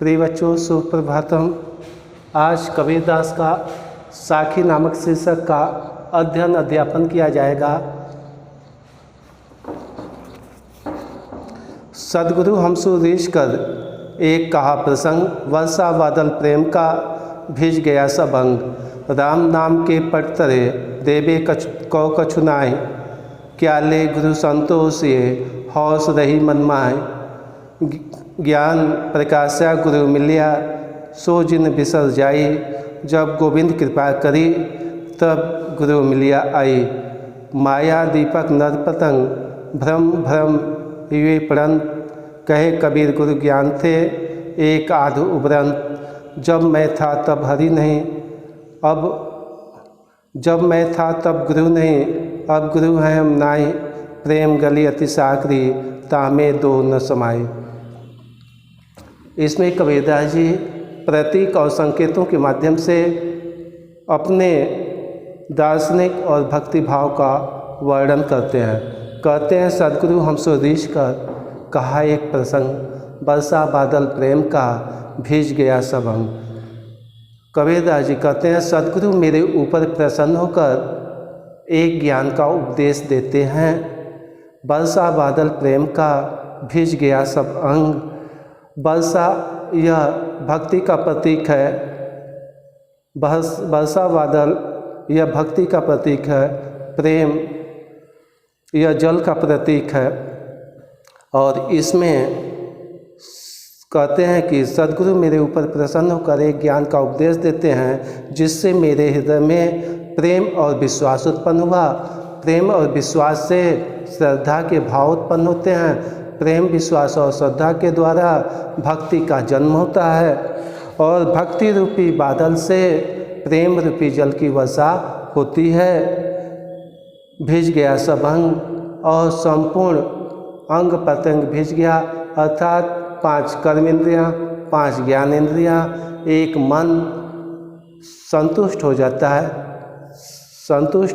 प्रिय बच्चों, सुप्रभातम। आज कबीरदास का साखी नामक शीर्षक का अध्ययन अध्यापन किया जाएगा। सदगुरु हमसु रीछ कर एक कहा प्रसंग, वर्षा बादल प्रेम का भिज गया सब अंग। राम नाम के पट तरे देवे कछु नाय, क्या ले गुरु संतोष ये हौस रही मन माय। ज्ञान प्रकाशा गुरु मिलिया सो जिन बिसर जाई, जब गोविंद कृपा करी तब गुरु मिलिया आई। माया दीपक नर पतंग भ्रम भ्रम युवे प्रणत, कहे कबीर गुरु ज्ञान थे एक आध उबरंत। जब मैं था तब हरि नहीं, जब मैं था तब गुरु नहीं, अब गुरु हैं हम नाई। प्रेम गली अति सागरी तामे दो न समाए। इसमें कबीरदास जी प्रतीक और संकेतों के माध्यम से अपने दार्शनिक और भक्ति भाव का वर्णन करते हैं। कहते हैं सदगुरु हमसो रीछ कर कहा एक प्रसंग, वर्षा बादल प्रेम का भीज गया सब अंग। कबीरदास जी कहते हैं सदगुरु मेरे ऊपर प्रसन्न होकर एक ज्ञान का उपदेश देते हैं। वर्षा बादल प्रेम का भीज गया सब अंग। वर्षा यह भक्ति का प्रतीक है। वर्षा बादल यह भक्ति का प्रतीक है। प्रेम यह जल का प्रतीक है। और इसमें कहते हैं कि सदगुरु मेरे ऊपर प्रसन्न होकर एक ज्ञान का उपदेश देते हैं, जिससे मेरे हृदय में प्रेम और विश्वास उत्पन्न हुआ। प्रेम और विश्वास से श्रद्धा के भाव उत्पन्न होते हैं। प्रेम विश्वास और श्रद्धा के द्वारा भक्ति का जन्म होता है, और भक्ति रूपी बादल से प्रेम रूपी जल की वर्षा होती है। भिज गया सब अंग, और संपूर्ण अंग प्रत्यंग भिज गया, अर्थात 5 कर्मेंद्रियाँ, 5 ज्ञानेंद्रियाँ, एक मन संतुष्ट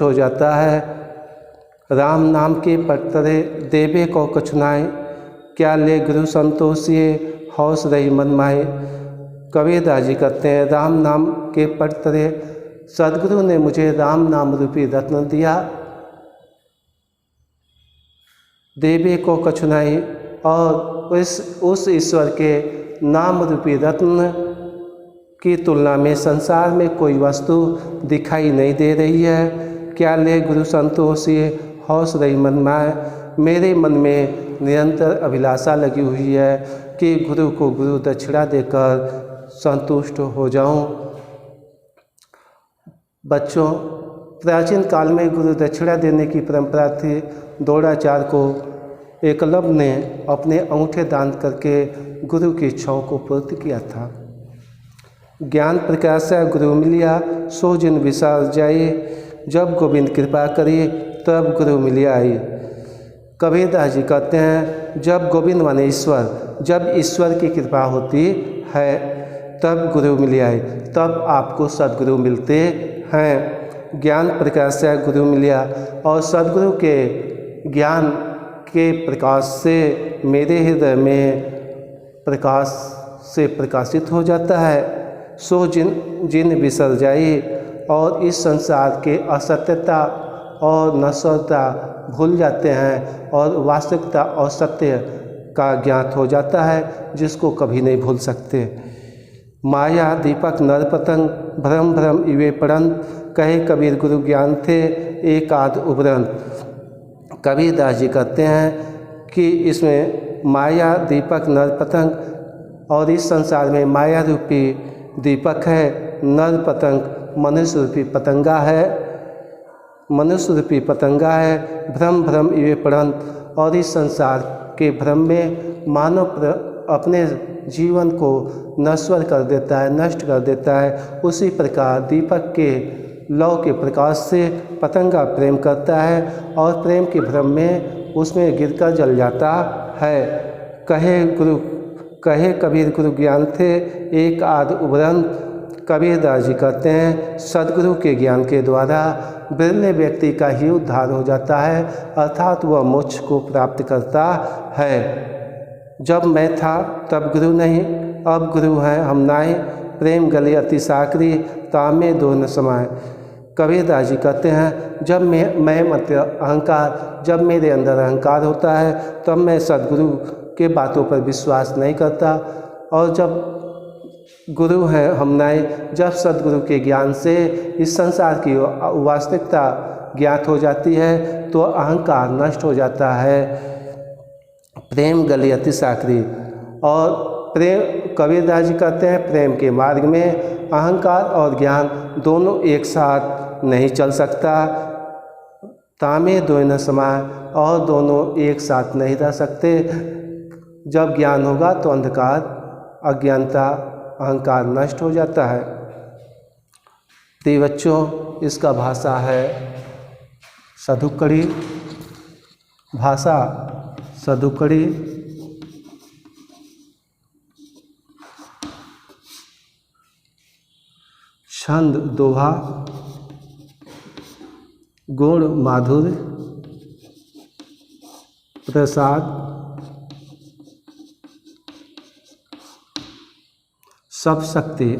हो जाता है। राम नाम के पट तरे देवे को कछु नाय, क्या ले गुरु संतोष ये हौस रही मन माए। कबीरदास जी कहते हैं राम नाम के पट तरे सदगुरु ने मुझे राम नाम रूपी रत्न दिया। देवे को कछु नाय, और उस ईश्वर के नाम रूपी रत्न की तुलना में संसार में कोई वस्तु दिखाई नहीं दे रही है। क्या ले गुरु संतोष ये हौस रही मन माय। मेरे मन में निरंतर अभिलाषा लगी हुई है कि गुरु को गुरु दक्षिणा देकर संतुष्ट हो जाऊं। बच्चों, प्राचीन काल में गुरु दक्षिणा देने की परंपरा थी। द्रोणाचार्य को एकलव्य ने अपने अंगूठे दान करके गुरु की इच्छाओं को पूर्ण किया था। ज्ञान प्रकाशा गुरु मिलिया सो जिन विसार जाए, जब गोविंद कृपा करी तब गुरु मिलिया आई। कबीरदास जी कहते हैं जब गोविंद माने ईश्वर, जब ईश्वर की कृपा होती है तब गुरु मिलिया आई, तब आपको सदगुरु मिलते हैं। ज्ञान प्रकाशा गुरु मिलिया, और सदगुरु के ज्ञान के प्रकाश से मेरे हृदय में प्रकाश से प्रकाशित हो जाता है। सो जिन बिसर जाई, और इस संसार के असत्यता और नश्वरता भूल जाते हैं, और वास्तविकता और सत्य का ज्ञात हो जाता है, जिसको कभी नहीं भूल सकते। माया दीपक नर पतंग भ्रम भ्रम युवे प्रणत, कहे कबीर गुरु ज्ञान थे एक आध उबरंत। कबीरदास जी कहते हैं कि इसमें माया दीपक नर पतंग, और इस संसार में माया रूपी दीपक है, नर पतंग मनुष्य रूपी पतंगा है। भ्रम भ्रम युवे प्रणत, और इस संसार के भ्रम में मानव अपने जीवन को नश्वर कर देता है, नष्ट कर देता है। उसी प्रकार दीपक के लौ के प्रकाश से पतंगा प्रेम करता है, और प्रेम के भ्रम में उसमें गिरकर जल जाता है। कहे कबीर गुरु ज्ञान थे एक आध उबरंत। कबीरदास जी कहते हैं सदगुरु के ज्ञान के द्वारा बिरले व्यक्ति का ही उद्धार हो जाता है, अर्थात वह मोक्ष को प्राप्त करता है। जब मैं था तब गुरु नहीं, अब गुरु हैं हम नाए, प्रेम गले अति साकरी, तामे दो न समाए। कबीरदास जी कहते हैं जब मैं मत अहंकार, जब मेरे अंदर अहंकार होता है तब मैं सद्गुरु के बातों पर विश्वास नहीं करता, और जब गुरु हैं हम नाए, जब सद्गुरु के ज्ञान से इस संसार की वास्तविकता ज्ञात हो जाती है तो अहंकार नष्ट हो जाता है। प्रेम गले अति साकरी, और प्रेम, कबीरदास जी कहते हैं प्रेम के मार्ग में अहंकार और ज्ञान दोनों एक साथ नहीं चल सकता। तामे दो न समाए, और दोनों एक साथ नहीं रह सकते। जब ज्ञान होगा तो अंधकार, अज्ञानता, अहंकार नष्ट हो जाता है। तो बच्चों, इसका भाषा है सधुकड़ी, भाषा सधुकड़ी। छंद दोहा, गुण माधुर्य, प्रसाद, सब शक्ति,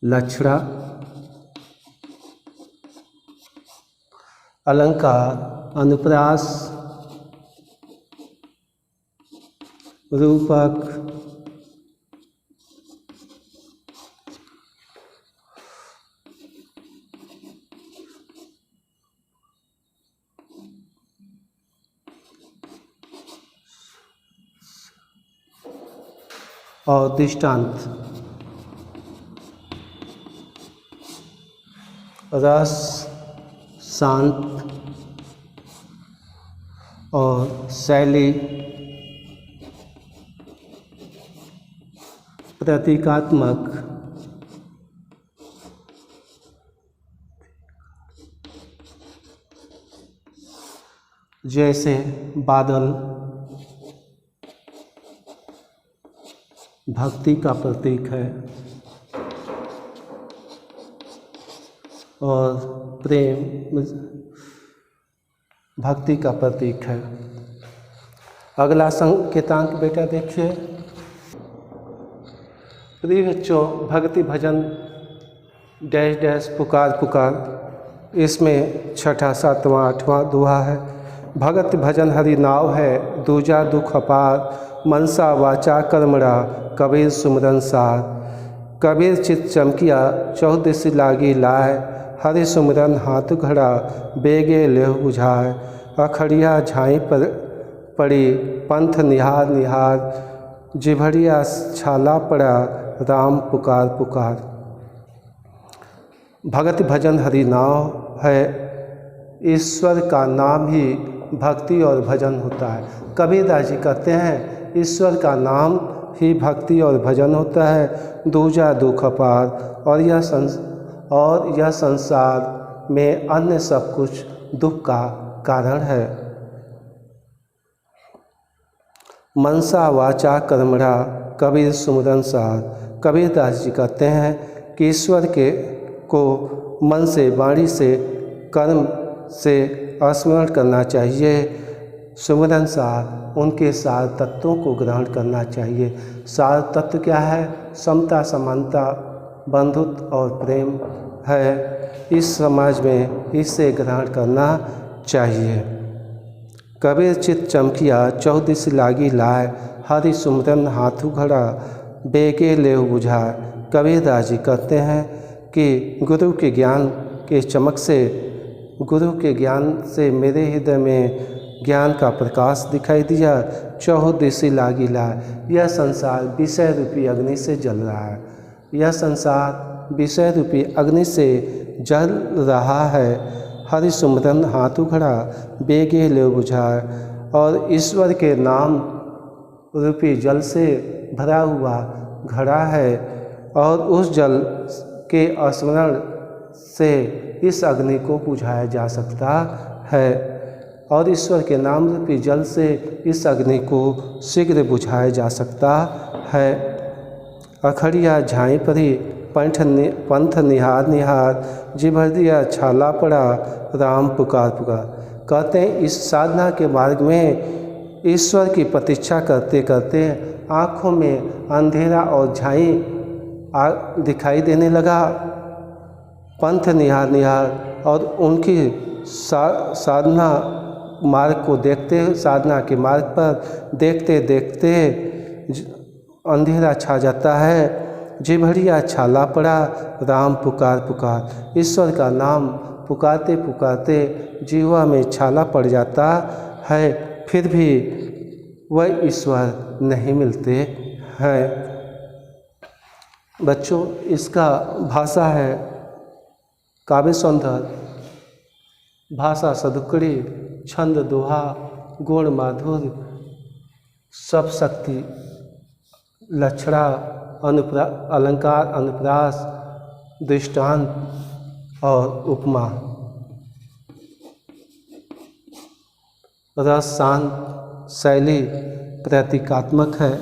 लक्षणा, अलंकार, अनुप्रास, रूपक, और दृष्टांत। रस, शांत और शैली, प्रतीकात्मक, जैसे बादल भक्ति का प्रतीक है, और प्रेम भक्ति का प्रतीक है। अगला संकेतांक बेटा देखिए। प्रिय बच्चों, भक्ति भजन डैश डैश पुकार पुकार, इसमें छठा सातवां आठवां दोहा है। भगत भजन हरि नाव है, दूजा दुख अपार, मनसा वाचा कर्मणा, कबीर सुमरन सार। कबीर चित चमकिया, चौदिस लागी लाए, हरि सुमरन हाथ घड़ा, बेगे लेह बुझाए। अखड़िया झाई पर पड़ी, पंथ निहार निहार, जिभड़िया छाला पड़ा, राम पुकार पुकार। भगत भजन हरि नाव है, ईश्वर का नाम ही भक्ति और भजन होता है। कबीरदास जी कहते हैं ईश्वर का नाम ही भक्ति और भजन होता है। दूजा दुख अपार, और यह संसार में अन्य सब कुछ दुख का कारण है। मनसा वाचा कर्मणा, कबीर सुमरन सार। कबीरदास जी कहते हैं कि ईश्वर को मन से, वाणी से, कर्म से स्मरण करना चाहिए। सुमरन सार, उनके सार तत्वों को ग्रहण करना चाहिए। सार तत्व क्या है? समता, समानता, बंधुत्व और प्रेम है। इस समाज में इसे ग्रहण करना चाहिए। कबीर चित चमकिया, चौदिस लागी लाए, हरि सुमरन हाथू घड़ा, बेगे लेव बुझाए। कबीरदास जी कहते हैं कि गुरु के ज्ञान के चमक से, गुरु के ज्ञान से मेरे हृदय में ज्ञान का प्रकाश दिखाई दिया। चौदिसी लागी लाए, यह संसार विषय रूपी अग्नि से जल रहा है। यह संसार विषय रूपी अग्नि से जल रहा है। हरि सुमरन हाथू घड़ा, बेगे ले बुझाए। और ईश्वर के नाम रूपी जल से भरा हुआ घड़ा है, और उस जल के स्मरण से इस अग्नि को बुझाया जा सकता है। और ईश्वर के नाम रूपी जल से इस अग्नि को शीघ्र बुझाया जा सकता है। अखड़िया झाई परी, पंथ निहार निहार, जिभर दिया छाला पड़ा, राम पुकार पुकार। कहते हैं इस साधना के मार्ग में ईश्वर की प्रतीक्षा करते करते आँखों में अंधेरा और झाई दिखाई देने लगा। पंथ निहार निहार और उनकी साधना मार्ग को देखते, साधना के मार्ग पर देखते देखते अंधेरा छा जाता है। जिभड़िया छाला पड़ा, राम पुकार पुकार, ईश्वर का नाम पुकारते पुकारते जीवा में छाला पड़ जाता है, फिर भी वह ईश्वर नहीं मिलते हैं। बच्चों, इसका भाषा है काव्य सौंदर्य, भाषा सदुकड़ी, छंद दोहा, गुण माधुर्य, सब शक्ति, लक्षणा, अलंकार, अनुप्रास, दृष्टांत और उपमा, रस, शांत, शैली प्रतीकात्मक है।